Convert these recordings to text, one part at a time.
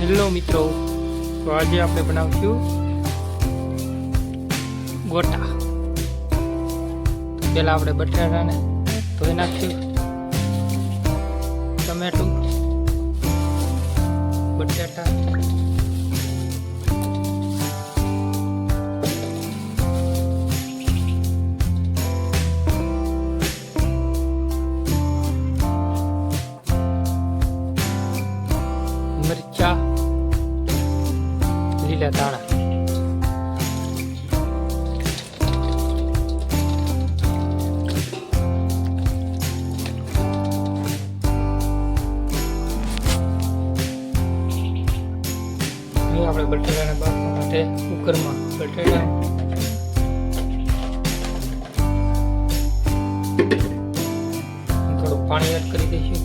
Hello મિત્રો, તો આજે આપણે બનાવશું ગોટા. તો પહેલાં આપણે બટાટાને ધોઈ નાખશું, ટમેટું, બટાટા, મરચા, લીલા ધાણા, આપણે બટાટાને બાફવા માટે કુકરમાં બટાટા થોડું પાણી એડ કરી દઈશું.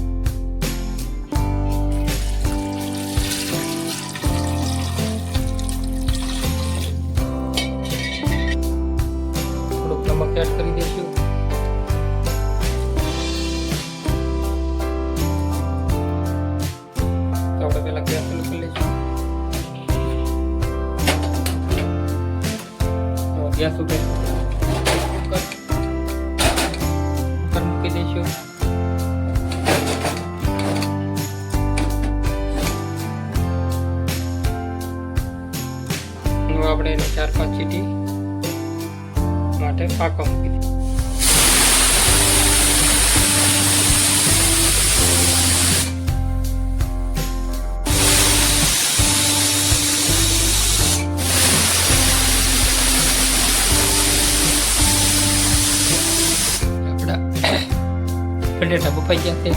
થોડુંક નમક એડ કરી દઈશું. તો આપણે પહેલા ગેસ ચાલુ કરી લઈશું. ગેસ ઉપર કુકર મૂકી દઈશું. આપણે એને 4-5 સીટી માટે પાકવા મૂકી દઈશું. બટાટા બફાઈ ગયા છે.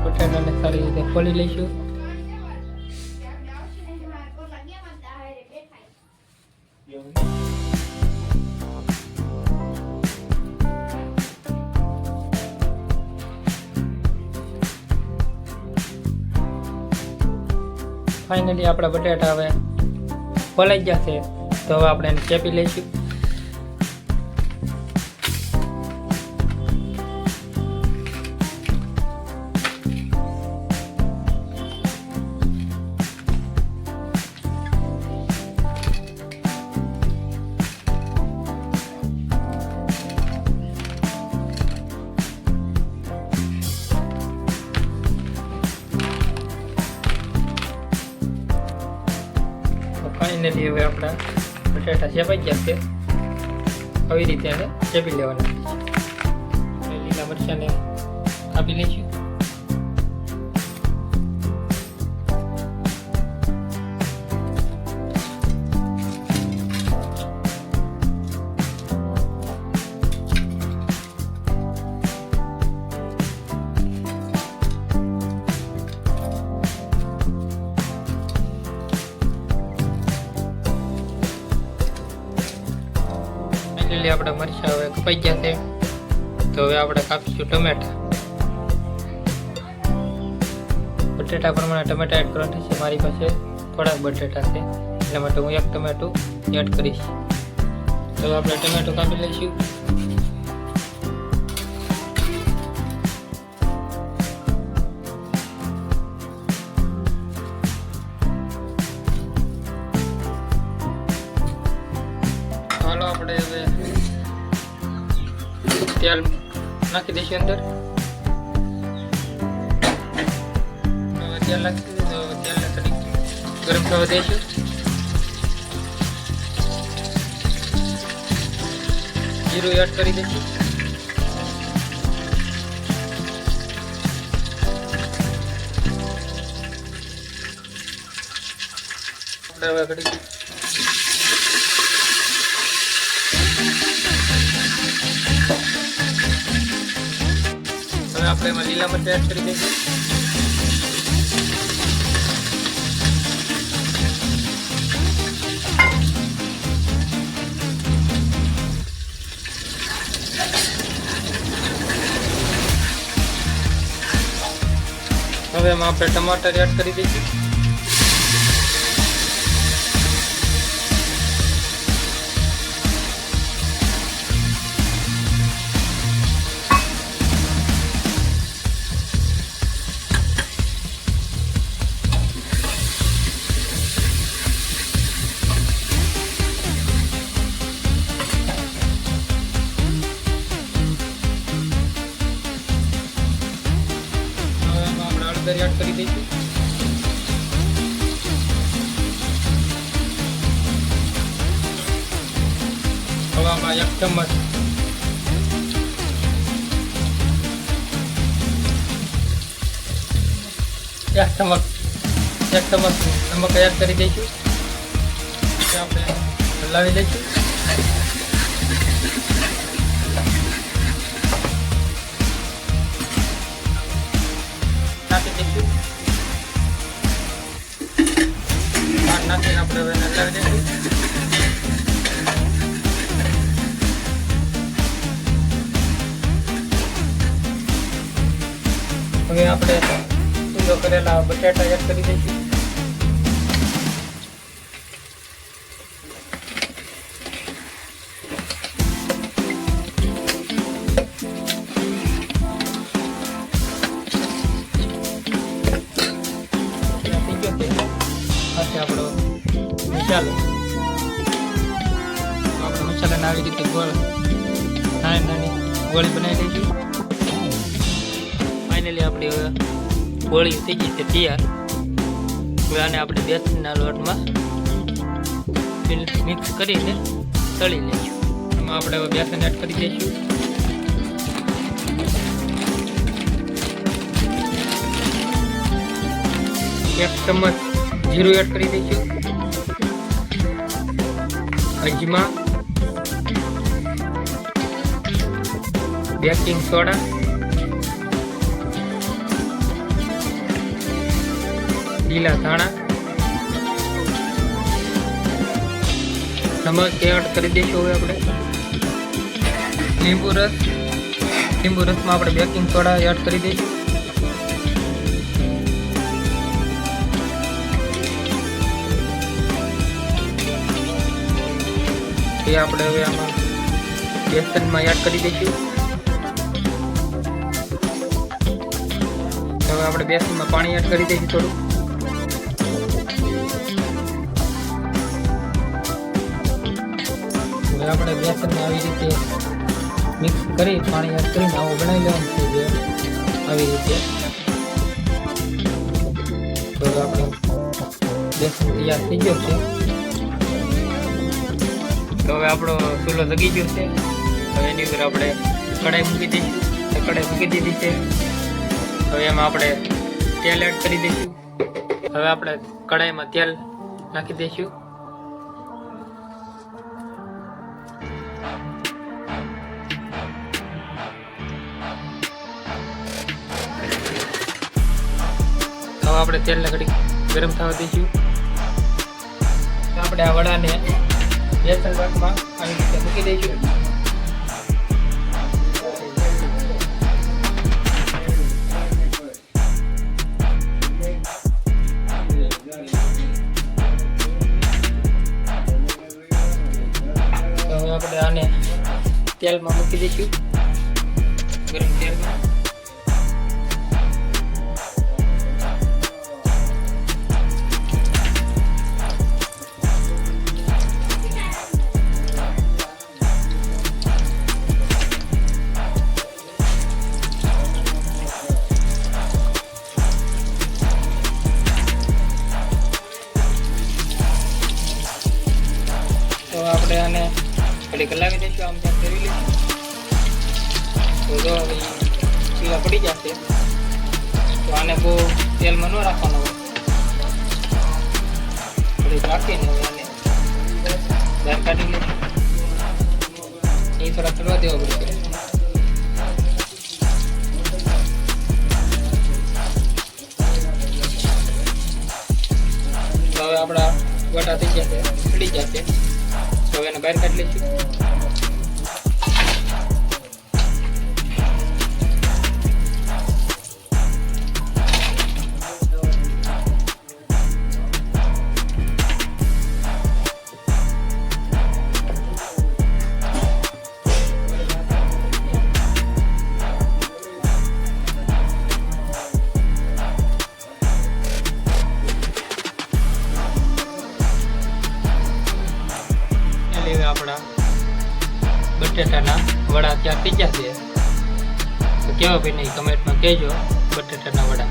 બટાટાને સારી રીતે ખોલી લઈશું. ફાઇનલી આપણા બટાટા હવે ખોલાઈ ગયા છે. તો હવે આપણે એને ચેપી લઈશું. ફાઇનલી હવે આપણા બટાટા શેપાઈ ગયા છે. આવી રીતે એને શેપી લેવાના છે. લીલા મરચાંને કાપી લઈશું. આપણા મરચાં હવે કપાઈ ગયા છે. તો હવે આપણે કાપીશું ટમેટા. બટેટા પ્રમાણે ટમેટા એડ કરવાના છે. મારી પાસે થોડાક બટેટા છે, એટલા માટે હું એક ટમેટું એડ કરીશ. તો આપણે ટમેટું કાપી લઈશું. ચાલો આપણે હવે તેલ નાખી દઈશું અંદર. તેલ નાખી તો તેલને થોડીક ગરમ થવા દઈશું. જીરું એડ કરી દઈશું. હવે ઘડી આપણે એમાં લીલા મરચાં એડ કરી દઈશું. હવે એમાં આપણે ટમાટર એડ કરી દઈશું. હળદર એડ કરી દઈશું. હવે આમાં 1 ચમચ નમક એડ કરી દઈશું. આપણે હલાવી દઈશું. નાખી દઈશું. નાખીને આપણે હવે હલાવી દઈશું. હવે આપણે ચૂલો કરેલા બટાટા એડ કરી દઈશું. આપણો મસાલો મસાલાને આવી રીતે નાની ગોળી બનાવી દઈશું. ફાઇનલી આપણી ગોળી થઈ ગઈ છે તૈયાર. હવે આને આપણે બેસનના લોટમાં મિક્સ કરીને તળી લઈશું. એમાં આપણે હવે બેસન એડ કરી દઈશું. એક ચમચ જીરું એડ કરી દઈશું. અજમા, બેકિંગ સોડા, લીલા ધાણા, નમક એડ કરી દઈશું. હવે આપણે લીંબુ રસમાં આપણે બેકિંગ સોડા એડ કરી દઈશું. એ આપણે હવે આમાં બેસનમાં એડ કરી દઈશું. હવે આપણે બેસનમાં પાણી એડ કરી દઈશું થોડું. હવે આપણે બેસનને આવી રીતે મિક્સ કરી પાણી એડ કરીને આવું બનાવી લેવાનું છે. આવી રીતે તો આપણે બેસન તૈયાર થઈ ગયો છે. તો હવે આપણો ચૂલો જગી ગયો છે. હવે એની ઉપર આપણે કઢાઈ મૂકી દઈશું. કઢાઈ મૂકી દીધી છે. હવે એમાં આપણે તેલ એડ કરી દઈશું. હવે આપણે કઢાઈમાં તેલ નાખી દઈશું. હવે આપણે તેલને ઘડી ગરમ થવા દઈશું. આપણે આ વડાને બેસન લોટમાં આવી રીતે મૂકી દઈશું. તો હવે આપણે આને તેલમાં મૂકી દઈશું. ગરમ તેલમાં આપણે આને ઘડી હલાવી દઈશું. આમ ત્યાં ફેરવી લઈશું. તો જો હવે પીળા પડી જશે. તો આને બહુ તેલમાં ન રાખવાનો હોય. થોડીક રાખીને હવે આને બહાર કાઢી લઈશું. એ થોડા ચડવા દેવા પડશે. તો હવે આપણા વટા થઈ જશે, ચડી જશે. તો એને બહાર કાઢી લઈશું. આપણા બટેટાના વડા ત્યાં થઈ જશે. તો કેવા ભાઈ નહીં કમેન્ટમાં કહેજો બટેટાના વડા.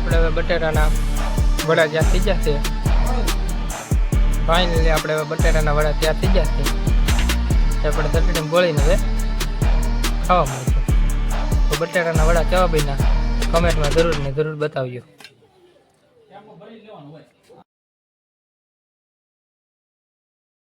આપણે હવે બટેટાના વડા જ્યાં થઈ જશે ફાઇનલી આપણે હવે બટેટાના વડા તૈયાર થઈ જશે આપણે ચટણી બોળીને હવે ખાવા મળશે. તો બટેટાના વડા કેવા બન્યા કમેન્ટમાં જરૂર બતાવજો.